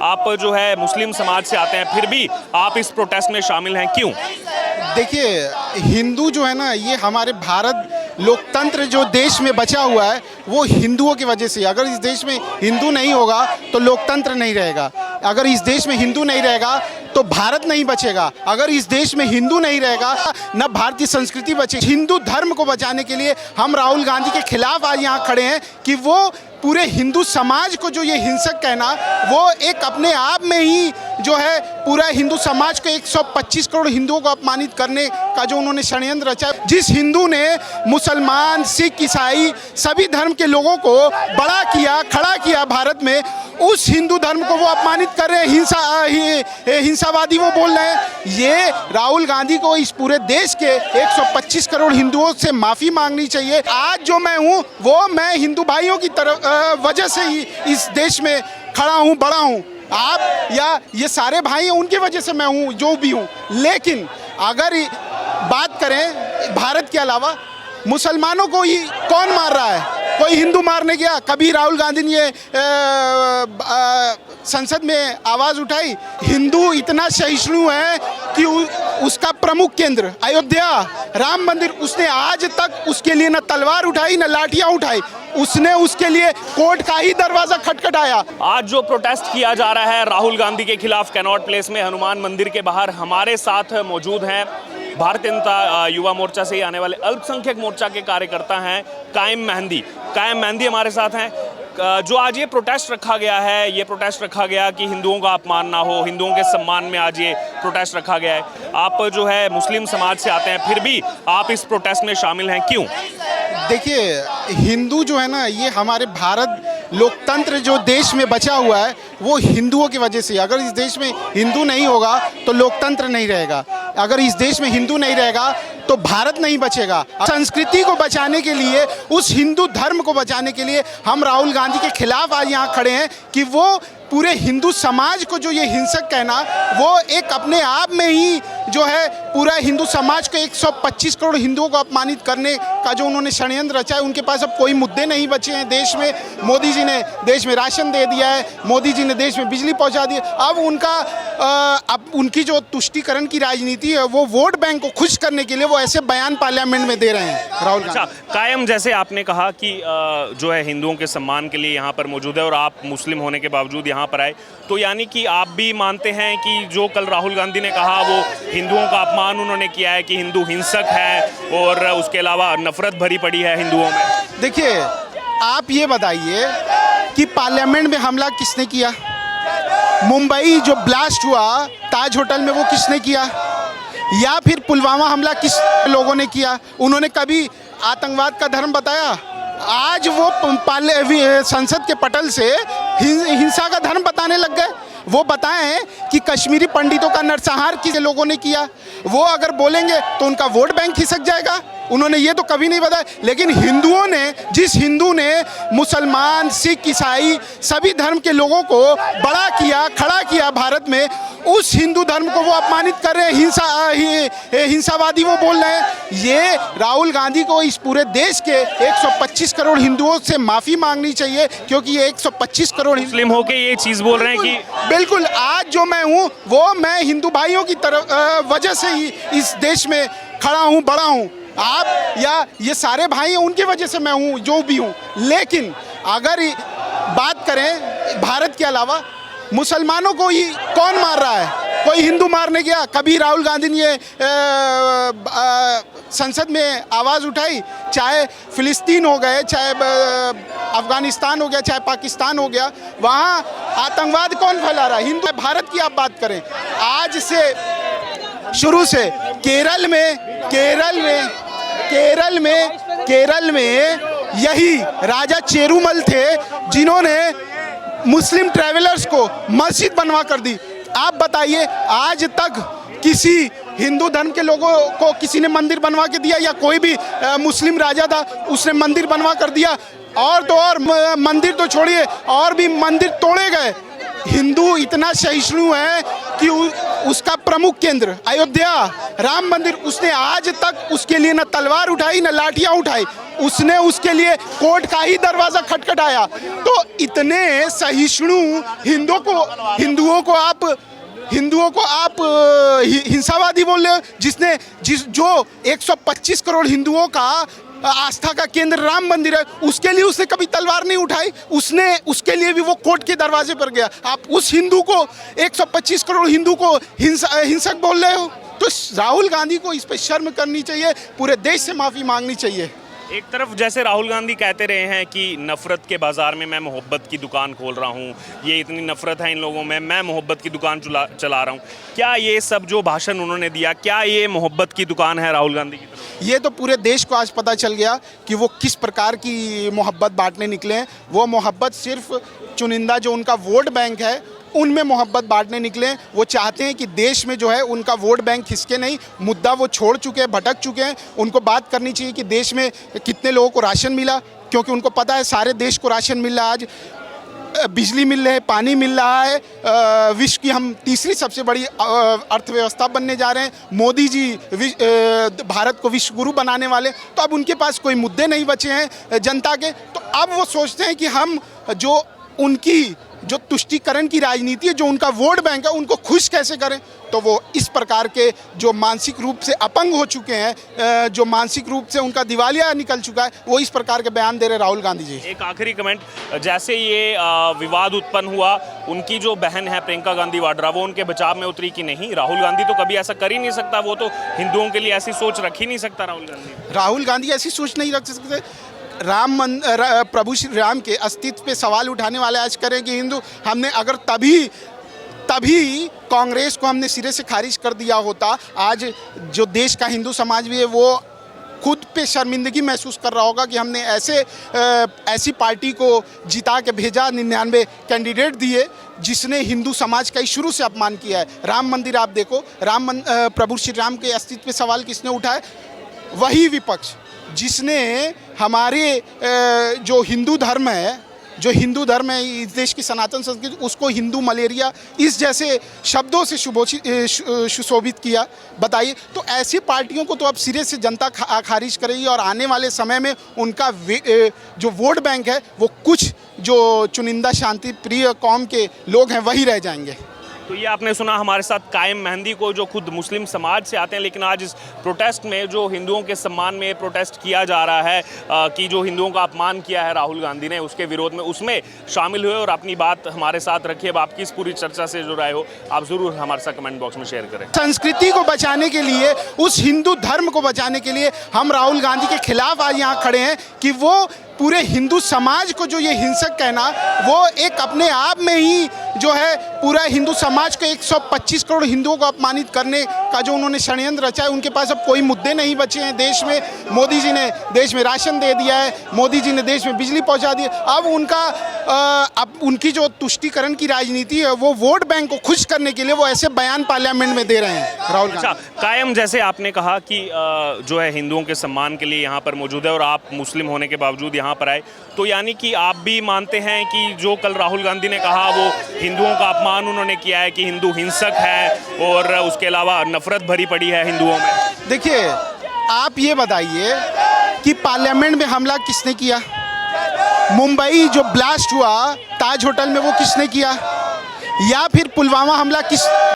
आप जो है मुस्लिम समाज से आते हैं, फिर भी आप इस प्रोटेस्ट में शामिल हैं, क्यों? देखिए, हिंदू जो है ना, ये हमारे भारत लोकतंत्र जो देश में बचा हुआ है वो हिंदुओं की वजह से। अगर इस देश में हिंदू नहीं होगा तो लोकतंत्र नहीं रहेगा। अगर इस देश में हिंदू नहीं रहेगा तो भारत नहीं बचेगा। अगर इस देश में हिंदू नहीं रहेगा न भारतीय संस्कृति बचेगी। हिंदू धर्म को बचाने के लिए हम राहुल गांधी के खिलाफ आज यहाँ खड़े हैं कि वो पूरे हिंदू समाज को जो ये हिंसक कहना, वो एक अपने आप में ही जो है पूरा हिंदू समाज को 125 करोड़ हिंदुओं को अपमानित करने का जो उन्होंने षड्यंत्र रचा। जिस हिंदू ने मुसलमान, सिख, ईसाई सभी धर्म के लोगों को बड़ा किया, खड़ा किया भारत में, उस हिंदू धर्म को वो अपमानित कर रहे हैं, हिंसावादी वो बोल रहे हैं। ये राहुल गांधी को इस पूरे देश के 125 करोड़ हिंदुओं से माफ़ी मांगनी चाहिए। आज जो मैं हूँ वो मैं हिंदू भाइयों की तरफ वजह से ही इस देश में खड़ा हूँ, बड़ा हूँ। आप या ये सारे भाई हैं, उनकी वजह से मैं हूँ जो भी हूँ। लेकिन अगर बात करें भारत के अलावा, मुसलमानों को ही कौन मार रहा है? कोई हिंदू मारने गया? कभी राहुल गांधी ने संसद में आवाज़ उठाई? हिंदू इतना सहिष्णु है कि उसका प्रमुख केंद्र अयोध्या, राम मंदिर, उसने आज तक उसके लिए न तलवार उठाई न लाठियाँ उठाई। उसने उसके लिए कोर्ट का ही दरवाजा खटखटाया। आज जो प्रोटेस्ट किया जा रहा है राहुल गांधी के खिलाफ कैनॉट प्लेस में हनुमान मंदिर के बाहर, हमारे साथ मौजूद हैं भारतीय जनता युवा मोर्चा से आने वाले अल्पसंख्यक मोर्चा के कार्यकर्ता हैं कायम मेहंदी हमारे साथ हैं। जो आज ये प्रोटेस्ट रखा गया है, ये प्रोटेस्ट रखा गया कि हिंदुओं का अपमान ना हो, हिंदुओं के सम्मान में आज ये प्रोटेस्ट रखा गया है। आप जो है मुस्लिम समाज से आते हैं, फिर भी आप इस प्रोटेस्ट में शामिल हैं, क्यों? देखिए, हिंदू जो है ना, ये हमारे भारत लोकतंत्र जो देश में बचा हुआ है वो हिंदुओं की वजह से। अगर इस देश में हिंदू नहीं होगा तो लोकतंत्र नहीं रहेगा। अगर इस देश में हिंदू नहीं रहेगा तो भारत नहीं बचेगा। संस्कृति को बचाने के लिए, उस हिंदू धर्म को बचाने के लिए हम राहुल गांधी के खिलाफ आज यहाँ खड़े हैं कि वो पूरे हिंदू समाज को जो ये हिंसक कहना, वो एक अपने आप में ही जो है पूरा हिंदू समाज को 125 करोड़ हिंदुओं को अपमानित करने का जो उन्होंने षड्यंत्र रचा है। उनके पास अब कोई मुद्दे नहीं बचे हैं देश में। मोदी जी ने देश में राशन दे दिया है, मोदी जी ने देश में बिजली पहुंचा दी है। अब उनकी जो तुष्टीकरण की राजनीति है, वो वोट बैंक को खुश करने के लिए वो ऐसे बयान पार्लियामेंट में दे रहे हैं राहुल गांधी। कायम, जैसे आपने कहा कि जो है हिंदुओं के सम्मान के लिए यहाँ पर मौजूद है और आप मुस्लिम होने के बावजूद यहाँ पर आए, तो यानी कि आप भी मानते हैं कि जो कल राहुल गांधी ने कहा वो हिंदुओं का अपमान उन्होंने किया है, कि हिंदू हिंसक है और उसके अलावा नफरत भरी पड़ी है हिंदुओं में? देखिए, आप ये बताइए कि पार्लियामेंट में हमला किसने किया? मुंबई जो ब्लास्ट हुआ ताज होटल में, वो किसने किया? या फिर पुलवामा हमला किस लोगों ने किया? उन्होंने कभी आतंकवाद का धर्म बताया? आज वो संसद के पटल से हिंसा का धर्म बताने लग गए। वो बताएं कि कश्मीरी पंडितों का नरसंहार किस लोगों ने किया। वो अगर बोलेंगे तो उनका वोट बैंक खिसक जाएगा। उन्होंने ये तो कभी नहीं बताया। लेकिन हिंदुओं ने, जिस हिंदू ने मुसलमान, सिख, ईसाई सभी धर्म के लोगों को बड़ा किया, खड़ा किया भारत में, उस हिंदू धर्म को वो अपमानित कर रहे हैं, हिंसावादी वो बोल रहे हैं। ये राहुल गांधी को इस पूरे देश के 125 करोड़ हिंदुओं से माफ़ी मांगनी चाहिए, क्योंकि ये 125 करोड़ मुस्लिम होके ये चीज़ बोल रहे हैं कि बिल्कुल, आज जो मैं हूँ वो मैं हिंदू भाइयों की तरफ वजह से ही इस देश में खड़ा हूँ, बड़ा हूँ। आप या ये सारे भाई हैं, उनकी वजह से मैं हूँ जो भी हूँ। लेकिन अगर बात करें भारत के अलावा, मुसलमानों को ही कौन मार रहा है? कोई हिंदू मारने गया? कभी राहुल गांधी ने संसद में आवाज़ उठाई? चाहे फिलिस्तीन हो गए, चाहे अफगानिस्तान हो गया, चाहे पाकिस्तान हो गया, वहाँ आतंकवाद कौन फैला रहा है? हिंदू। भारत की आप बात करें, आज से शुरू से केरल में यही राजा चेरुमल थे जिन्होंने मुस्लिम ट्रैवलर्स को मस्जिद बनवा कर दी। आप बताइए, आज तक किसी हिंदू धर्म के लोगों को किसी ने मंदिर बनवा के दिया? या कोई भी मुस्लिम राजा था उसने मंदिर बनवा कर दिया? और तो और मंदिर तो छोड़िए, और भी मंदिर तोड़े गए। हिंदू इतना सहिष्णु है कि उसका प्रमुख केंद्र अयोध्या, राम मंदिर, उसने आज तक उसके लिए न तलवार उठाई न लाठियाँ उठाई। उसने उसके लिए कोर्ट का ही दरवाजा खटखटाया। तो इतने सहिष्णु हिंदुओं को आप हिंसावादी बोल रहे हो, जो 125 करोड़ हिंदुओं का आस्था का केंद्र राम मंदिर है, उसके लिए उसने कभी तलवार नहीं उठाई। उसके लिए भी वो कोर्ट के दरवाजे पर गया। आप उस हिंदू को 125 करोड़ हिंदू को हिंसक बोल रहे हो। तो राहुल गांधी को इस पर शर्म करनी चाहिए, पूरे देश से माफी मांगनी चाहिए। एक तरफ जैसे राहुल गांधी कहते रहे हैं कि नफरत के बाजार में मैं मोहब्बत की दुकान खोल रहा हूं, ये इतनी नफरत है इन लोगों में, मैं मोहब्बत की दुकान चला रहा हूं। क्या ये सब जो भाषण उन्होंने दिया, क्या ये मोहब्बत की दुकान है राहुल गांधी की तरफ? ये तो पूरे देश को आज पता चल गया कि वो किस प्रकार की मोहब्बत बांटने निकले हैं। वो मोहब्बत सिर्फ चुनिंदा जो उनका वोट बैंक है उनमें मोहब्बत बांटने निकले हैं। वो चाहते हैं कि देश में जो है उनका वोट बैंक खिसके नहीं। मुद्दा वो छोड़ चुके हैं, भटक चुके हैं। उनको बात करनी चाहिए कि देश में कितने लोगों को राशन मिला, क्योंकि उनको पता है सारे देश को राशन मिल रहा है। आज बिजली मिल रही है, पानी मिल रहा है। विश्व की हम तीसरी सबसे बड़ी अर्थव्यवस्था बनने जा रहे हैं। मोदी जी भारत को विश्व गुरु बनाने वाले। तो अब उनके पास कोई मुद्दे नहीं बचे हैं जनता के। तो अब वो सोचते हैं कि हम जो उनकी जो तुष्टीकरण की राजनीति है, जो उनका वोट बैंक है, उनको खुश कैसे करें। तो वो इस प्रकार के जो मानसिक रूप से अपंग हो चुके हैं, जो मानसिक रूप से उनका दिवालिया निकल चुका है, वो इस प्रकार के बयान दे रहे राहुल गांधी जी। एक आखिरी कमेंट, जैसे ये विवाद उत्पन्न हुआ, उनकी जो बहन है प्रियंका गांधी वाड्रा, वो उनके बचाव में उतरी कि नहीं? राहुल गांधी तो कभी ऐसा कर ही नहीं सकता, वो तो हिंदुओं के लिए ऐसी सोच रख ही नहीं सकता। राहुल गांधी ऐसी सोच नहीं रख सकते। प्रभु श्री राम के अस्तित्व पे सवाल उठाने वाले आज करें कि हिंदू, हमने अगर तभी कांग्रेस को हमने सिरे से खारिज कर दिया होता, आज जो देश का हिंदू समाज भी है वो खुद पे शर्मिंदगी महसूस कर रहा होगा कि हमने ऐसी पार्टी को जिता के भेजा, 99 कैंडिडेट दिए जिसने हिंदू समाज का ही शुरू से अपमान किया है। राम मंदिर आप देखो, प्रभु श्री राम के अस्तित्व पे सवाल किसने उठाया? वही विपक्ष जिसने हमारे जो हिंदू धर्म है इस देश की सनातन संस्कृति, उसको हिंदू मलेरिया इस जैसे शब्दों से सुशोभित किया। बताइए, तो ऐसी पार्टियों को तो अब सिरे से जनता खारिज करेगी और आने वाले समय में उनका जो वोट बैंक है वो कुछ जो चुनिंदा शांति प्रिय कौम के लोग हैं वही रह जाएंगे। तो ये आपने सुना हमारे साथ कायम मेहंदी को, जो खुद मुस्लिम समाज से आते हैं, लेकिन आज इस प्रोटेस्ट में जो हिंदुओं के सम्मान में प्रोटेस्ट किया जा रहा है कि जो हिंदुओं का अपमान किया है राहुल गांधी ने, उसके विरोध में उसमें शामिल हुए और अपनी बात हमारे साथ रखिए। अब आपकी इस पूरी चर्चा से जो राय हो आप ज़रूर हमारे साथ कमेंट बॉक्स में शेयर करें। संस्कृति को बचाने के लिए, उस हिंदू धर्म को बचाने के लिए हम राहुल गांधी के खिलाफ आज यहाँ खड़े हैं कि वो पूरे हिंदू समाज को जो ये हिंसक कहना, वो एक अपने आप में ही जो है पूरा हिंदू समाज को 125 करोड़ हिंदुओं को अपमानित करने का जो उन्होंने षड्यंत्र रचा है। उनके पास अब कोई मुद्दे नहीं बचे हैं देश में। मोदी जी ने देश में राशन दे दिया है, मोदी जी ने देश में बिजली पहुंचा दी है। अब उनकी जो तुष्टीकरण की राजनीति है वो वोट बैंक को खुश करने के लिए वो ऐसे बयान पार्लियामेंट में दे रहे हैं राहुल गांधी। कायम, जैसे आपने कहा कि जो है हिंदुओं के सम्मान के लिए यहाँ पर मौजूद है और आप मुस्लिम होने के बावजूद यहाँ पर आए, तो यानी कि आप भी मानते हैं कि जो कल राहुल गांधी ने कहा वो हिंदुओं का अपमान उन्होंने किया है, कि हिंदू हिंसक है और उसके अलावा नफरत भरी पड़ी है हिंदुओं में? देखिए, आप ये बताइए कि पार्लियामेंट में हमला किसने किया? मुंबई जो ब्लास्ट हुआ ताज होटल में वो किसने किया? या फिर पुलवामा हमला